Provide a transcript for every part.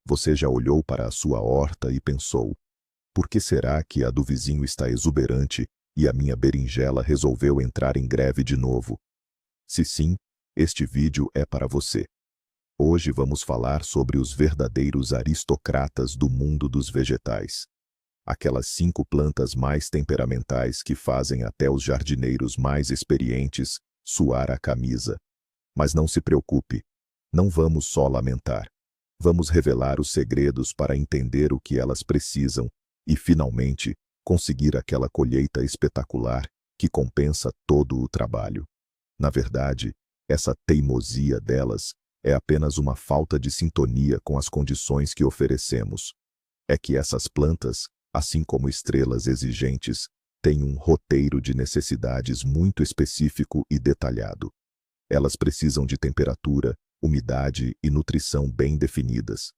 Você já olhou para a sua horta e pensou: por que será que a do vizinho está exuberante e a minha berinjela resolveu entrar em greve de novo? Se sim, este vídeo é para você. Hoje vamos falar sobre os verdadeiros aristocratas do mundo dos vegetais. Aquelas 5 plantas mais temperamentais que fazem até os jardineiros mais experientes suar a camisa. Mas não se preocupe, não vamos só lamentar. Vamos revelar os segredos para entender o que elas precisam e, finalmente, conseguir aquela colheita espetacular que compensa todo o trabalho. Na verdade, essa teimosia delas é apenas uma falta de sintonia com as condições que oferecemos. É que essas plantas, assim como estrelas exigentes, têm um roteiro de necessidades muito específico e detalhado. Elas precisam de temperatura, umidade e nutrição bem definidas.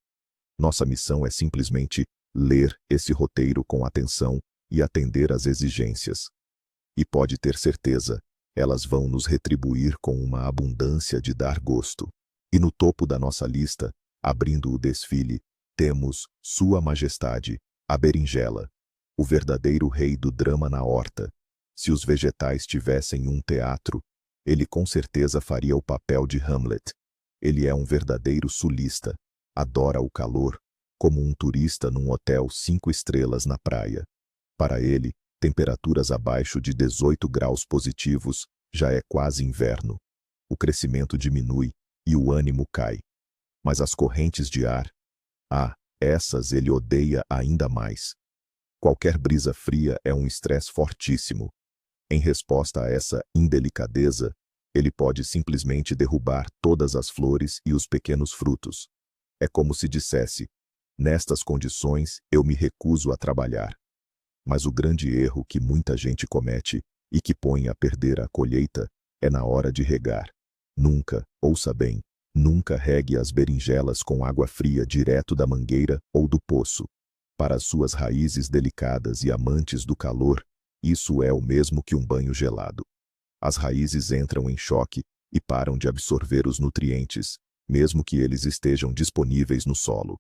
Nossa missão é simplesmente ler esse roteiro com atenção e atender às exigências. E pode ter certeza, elas vão nos retribuir com uma abundância de dar gosto. E no topo da nossa lista, abrindo o desfile, temos Sua Majestade, a berinjela, o verdadeiro rei do drama na horta. Se os vegetais tivessem um teatro, ele com certeza faria o papel de Hamlet. Ele é um verdadeiro sulista, adora o calor, como um turista num hotel 5 estrelas na praia. Para ele, temperaturas abaixo de 18 graus positivos já é quase inverno. O crescimento diminui e o ânimo cai. Mas as correntes de ar, essas ele odeia ainda mais. Qualquer brisa fria é um estresse fortíssimo. Em resposta a essa indelicadeza, ele pode simplesmente derrubar todas as flores e os pequenos frutos. É como se dissesse: nestas condições eu me recuso a trabalhar. Mas o grande erro que muita gente comete e que põe a perder a colheita é na hora de regar. Nunca, ouça bem, nunca regue as berinjelas com água fria direto da mangueira ou do poço. Para as suas raízes delicadas e amantes do calor, isso é o mesmo que um banho gelado. As raízes entram em choque e param de absorver os nutrientes, mesmo que eles estejam disponíveis no solo.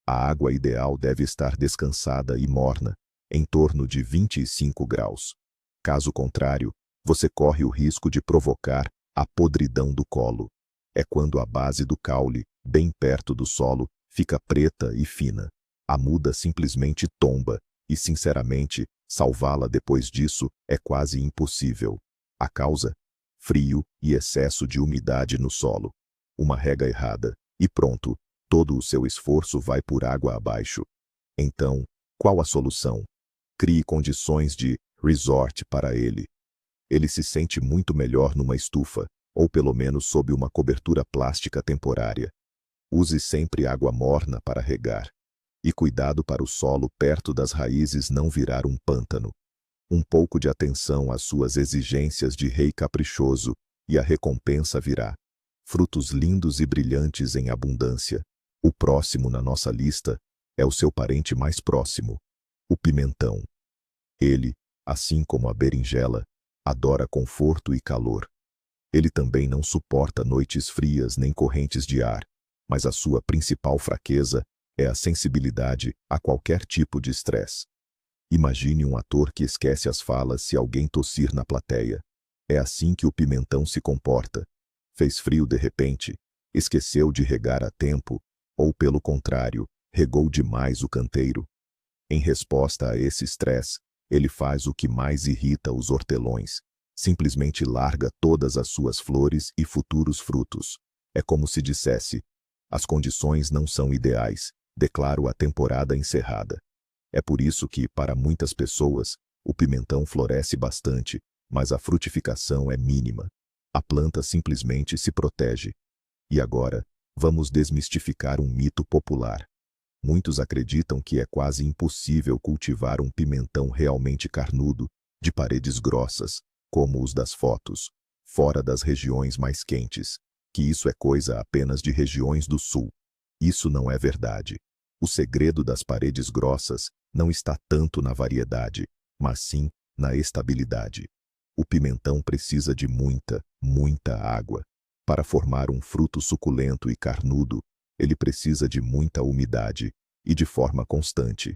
A água ideal deve estar descansada e morna, em torno de 25 graus. Caso contrário, você corre o risco de provocar a podridão do colo. É quando a base do caule, bem perto do solo, fica preta e fina. A muda simplesmente tomba e, sinceramente, salvá-la depois disso é quase impossível. A causa? Frio e excesso de umidade no solo. Uma rega errada, e pronto, todo o seu esforço vai por água abaixo. Então, qual a solução? Crie condições de resort para ele. Ele se sente muito melhor numa estufa, ou pelo menos sob uma cobertura plástica temporária. Use sempre água morna para regar. E cuidado para o solo perto das raízes não virar um pântano. Um pouco de atenção às suas exigências de rei caprichoso e a recompensa virá. Frutos lindos e brilhantes em abundância. O próximo na nossa lista é o seu parente mais próximo, o pimentão. Ele, assim como a berinjela, adora conforto e calor. Ele também não suporta noites frias nem correntes de ar, mas a sua principal fraqueza é a sensibilidade a qualquer tipo de estresse. Imagine um ator que esquece as falas se alguém tossir na plateia. É assim que o pimentão se comporta. Fez frio de repente, esqueceu de regar a tempo, ou pelo contrário, regou demais o canteiro. Em resposta a esse estresse, ele faz o que mais irrita os hortelões. Simplesmente larga todas as suas flores e futuros frutos. É como se dissesse: as condições não são ideais, declaro a temporada encerrada. É por isso que, para muitas pessoas, o pimentão floresce bastante, mas a frutificação é mínima. A planta simplesmente se protege. E agora, vamos desmistificar um mito popular. Muitos acreditam que é quase impossível cultivar um pimentão realmente carnudo, de paredes grossas, como os das fotos, fora das regiões mais quentes, que isso é coisa apenas de regiões do sul. Isso não é verdade. O segredo das paredes grossas não está tanto na variedade, mas sim na estabilidade. O pimentão precisa de muita água. Para formar um fruto suculento e carnudo, Ele precisa de muita umidade e de forma constante.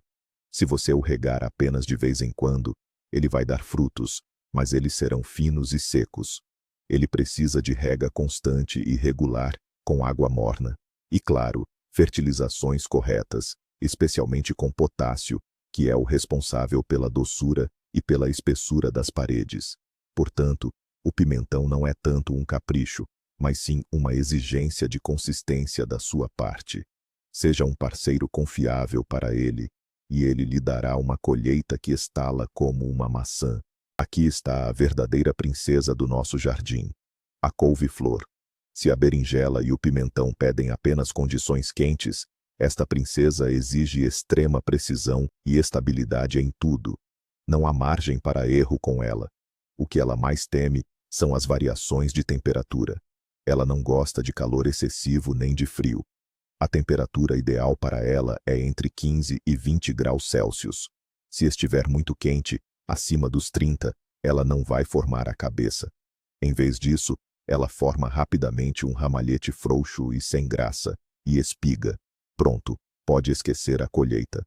Se você o regar apenas de vez em quando, ele vai dar frutos, mas eles serão finos e secos. Ele precisa de rega constante e regular, com água morna. E claro, fertilizações corretas, especialmente com potássio, que é o responsável pela doçura e pela espessura das paredes. Portanto, o pimentão não é tanto um capricho, mas sim uma exigência de consistência da sua parte. Seja um parceiro confiável para ele, e ele lhe dará uma colheita que estala como uma maçã. Aqui está a verdadeira princesa do nosso jardim, a couve-flor. Se a berinjela e o pimentão pedem apenas condições quentes, esta princesa exige extrema precisão e estabilidade em tudo. Não há margem para erro com ela. O que ela mais teme são as variações de temperatura. Ela não gosta de calor excessivo nem de frio. A temperatura ideal para ela é entre 15 e 20 graus Celsius. Se estiver muito quente, acima dos 30, ela não vai formar a cabeça. Em vez disso, ela forma rapidamente um ramalhete frouxo e sem graça, e espiga. Pronto, pode esquecer a colheita.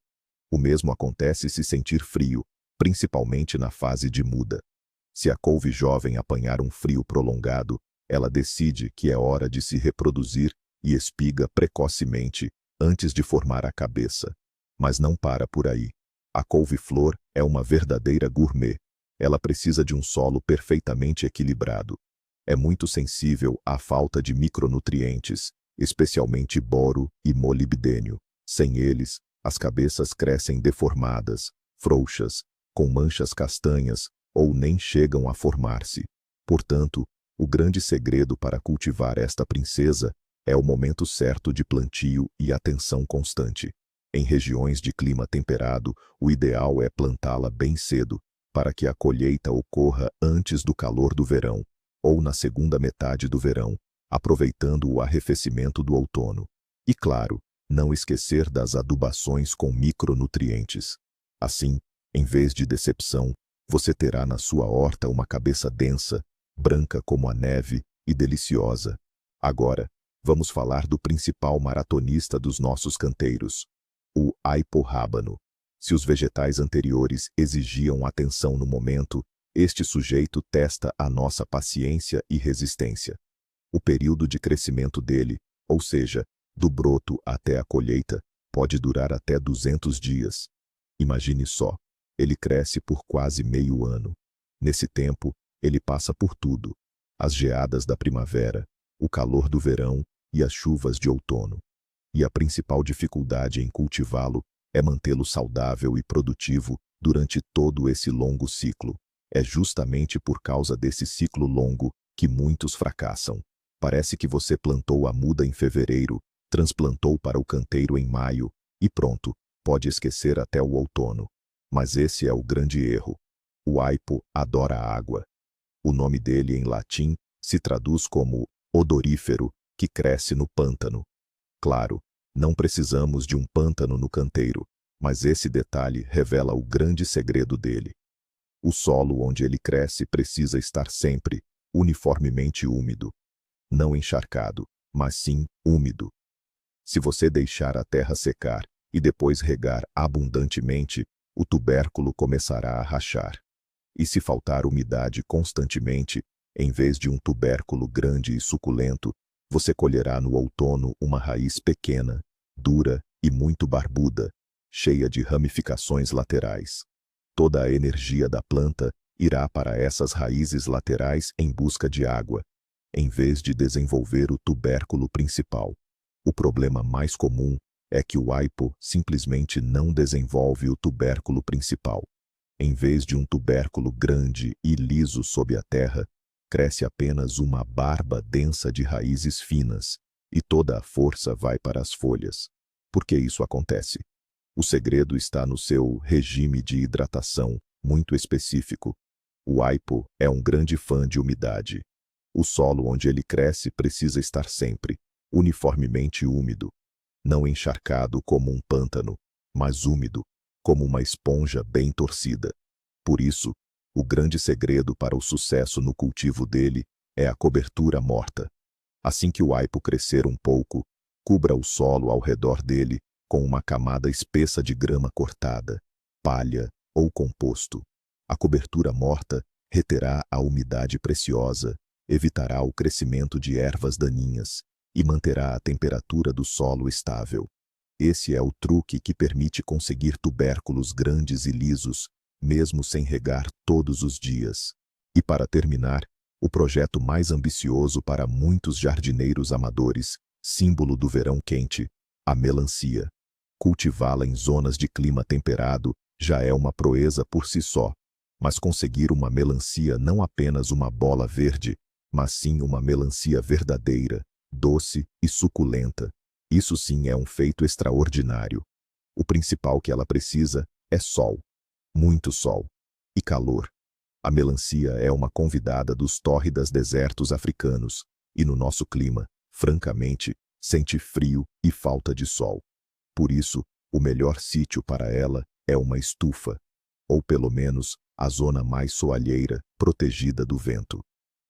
O mesmo acontece se sentir frio, principalmente na fase de muda. Se a couve jovem apanhar um frio prolongado, ela decide que é hora de se reproduzir e espiga precocemente antes de formar a cabeça. Mas não para por aí. A couve-flor é uma verdadeira gourmet. Ela precisa de um solo perfeitamente equilibrado. É muito sensível à falta de micronutrientes, especialmente boro e molibdênio. Sem eles, as cabeças crescem deformadas, frouxas, com manchas castanhas ou nem chegam a formar-se. Portanto, o grande segredo para cultivar esta princesa é o momento certo de plantio e atenção constante. Em regiões de clima temperado, o ideal é plantá-la bem cedo, para que a colheita ocorra antes do calor do verão, ou na segunda metade do verão, aproveitando o arrefecimento do outono. E claro, não esquecer das adubações com micronutrientes. Assim, em vez de decepção, você terá na sua horta uma cabeça densa, branca como a neve e deliciosa. Agora, vamos falar do principal maratonista dos nossos canteiros, o aipo-rábano. Se os vegetais anteriores exigiam atenção no momento, este sujeito testa a nossa paciência e resistência. O período de crescimento dele, ou seja, do broto até a colheita, pode durar até 200 dias. Imagine só, ele cresce por quase meio ano. Nesse tempo, ele passa por tudo: as geadas da primavera, o calor do verão e as chuvas de outono. E a principal dificuldade em cultivá-lo é mantê-lo saudável e produtivo durante todo esse longo ciclo. É justamente por causa desse ciclo longo que muitos fracassam. Parece que você plantou a muda em fevereiro, transplantou para o canteiro em maio, e pronto, pode esquecer até o outono. Mas esse é o grande erro. O aipo adora água. O nome dele em latim se traduz como odorífero, que cresce no pântano. Claro, não precisamos de um pântano no canteiro, mas esse detalhe revela o grande segredo dele. O solo onde ele cresce precisa estar sempre, uniformemente úmido. Não encharcado, mas sim úmido. Se você deixar a terra secar e depois regar abundantemente, o tubérculo começará a rachar. E se faltar umidade constantemente, em vez de um tubérculo grande e suculento, você colherá no outono uma raiz pequena, dura e muito barbuda, cheia de ramificações laterais. Toda a energia da planta irá para essas raízes laterais em busca de água, em vez de desenvolver o tubérculo principal. O problema mais comum é que o aipo simplesmente não desenvolve o tubérculo principal. Em vez de um tubérculo grande e liso sob a terra, cresce apenas uma barba densa de raízes finas, e toda a força vai para as folhas. Por que isso acontece? O segredo está no seu regime de hidratação, muito específico. O aipo é um grande fã de umidade. O solo onde ele cresce precisa estar sempre, uniformemente úmido. Não encharcado como um pântano, mas úmido, como uma esponja bem torcida. Por isso, o grande segredo para o sucesso no cultivo dele é a cobertura morta. Assim que o aipo crescer um pouco, Cubra o solo ao redor dele com uma camada espessa de grama cortada, palha ou composto. A cobertura morta reterá a umidade preciosa, evitará o crescimento de ervas daninhas e manterá a temperatura do solo estável. Esse é o truque que permite conseguir tubérculos grandes e lisos, mesmo sem regar todos os dias. E para terminar, o projeto mais ambicioso para muitos jardineiros amadores, símbolo do verão quente, a melancia. Cultivá-la em zonas de clima temperado já é uma proeza por si só, mas conseguir uma melancia não apenas uma bola verde, mas sim uma melancia verdadeira, doce e suculenta. Isso sim é um feito extraordinário. O principal que ela precisa é sol, muito sol e calor. A melancia é uma convidada dos tórridas desertos africanos e no nosso clima, francamente, sente frio e falta de sol. Por isso, o melhor sítio para ela é uma estufa, ou pelo menos a zona mais soalheira, protegida do vento.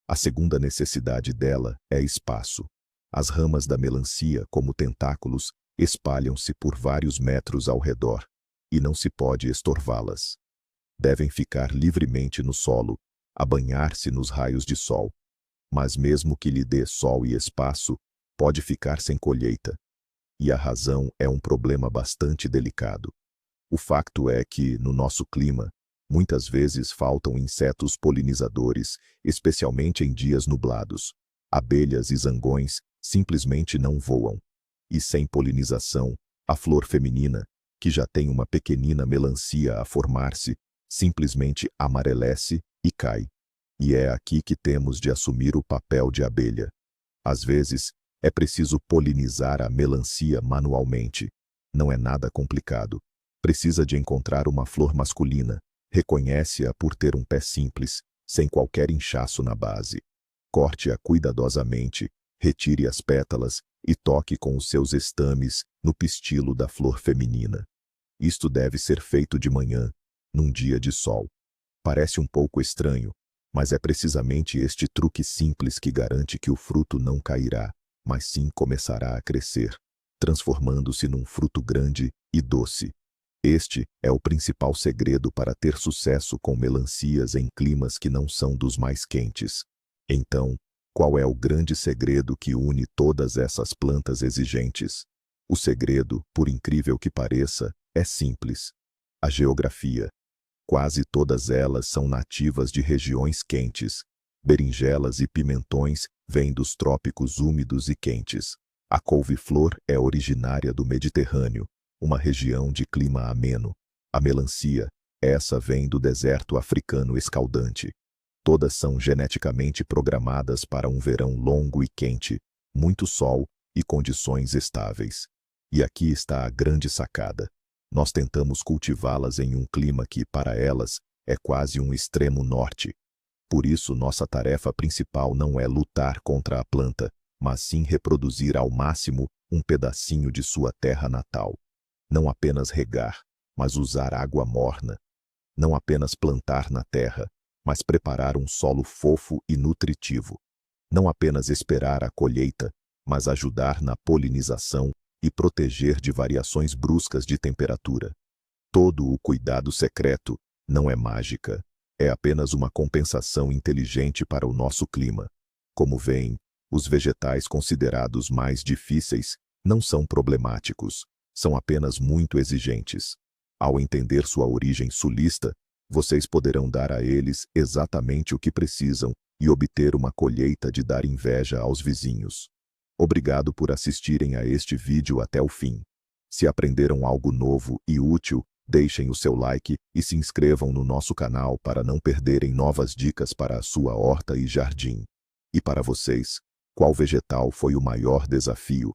A segunda necessidade dela é espaço. As ramas da melancia, como tentáculos, espalham-se por vários metros ao redor, e não se pode estorvá-las. Devem ficar livremente no solo, a banhar-se nos raios de sol. Mas mesmo que lhe dê sol e espaço, pode ficar sem colheita. E a razão é um problema bastante delicado. O facto é que, no nosso clima, muitas vezes faltam insetos polinizadores, especialmente em dias nublados. Abelhas e zangões simplesmente não voam. E sem polinização, a flor feminina, que já tem uma pequenina melancia a formar-se, simplesmente amarelece e cai. E é aqui que temos de assumir o papel de abelha. Às vezes, é preciso polinizar a melancia manualmente. Não é nada complicado. Precisa de encontrar uma flor masculina. Reconhece-a por ter um pé simples, sem qualquer inchaço na base. Corte-a cuidadosamente, retire as pétalas e toque com os seus estames no pistilo da flor feminina. Isto deve ser feito de manhã, num dia de sol. Parece um pouco estranho, mas é precisamente este truque simples que garante que o fruto não cairá, mas sim começará a crescer, transformando-se num fruto grande e doce. Este é o principal segredo para ter sucesso com melancias em climas que não são dos mais quentes. Então, qual é o grande segredo que une todas essas plantas exigentes? O segredo, por incrível que pareça, é simples. A geografia. Quase todas elas são nativas de regiões quentes. Berinjelas e pimentões vêm dos trópicos úmidos e quentes. A couve-flor é originária do Mediterrâneo, uma região de clima ameno. A melancia, essa vem do deserto africano escaldante. Todas são geneticamente programadas para um verão longo e quente, muito sol e condições estáveis. E aqui está a grande sacada. Nós tentamos cultivá-las em um clima que, para elas, é quase um extremo norte. Por isso, nossa tarefa principal não é lutar contra a planta, mas sim reproduzir ao máximo um pedacinho de sua terra natal. Não apenas regar, mas usar água morna. Não apenas plantar na terra, mas preparar um solo fofo e nutritivo. Não apenas esperar a colheita, mas ajudar na polinização e proteger de variações bruscas de temperatura. Todo o cuidado secreto não é mágica, é apenas uma compensação inteligente para o nosso clima. Como veem, os vegetais considerados mais difíceis não são problemáticos, são apenas muito exigentes. Ao entender sua origem sulista, vocês poderão dar a eles exatamente o que precisam e obter uma colheita de dar inveja aos vizinhos. Obrigado por assistirem a este vídeo até o fim. Se aprenderam algo novo e útil, deixem o seu like e se inscrevam no nosso canal para não perderem novas dicas para a sua horta e jardim. E para vocês, qual vegetal foi o maior desafio?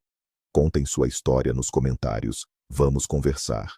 Contem sua história nos comentários, vamos conversar.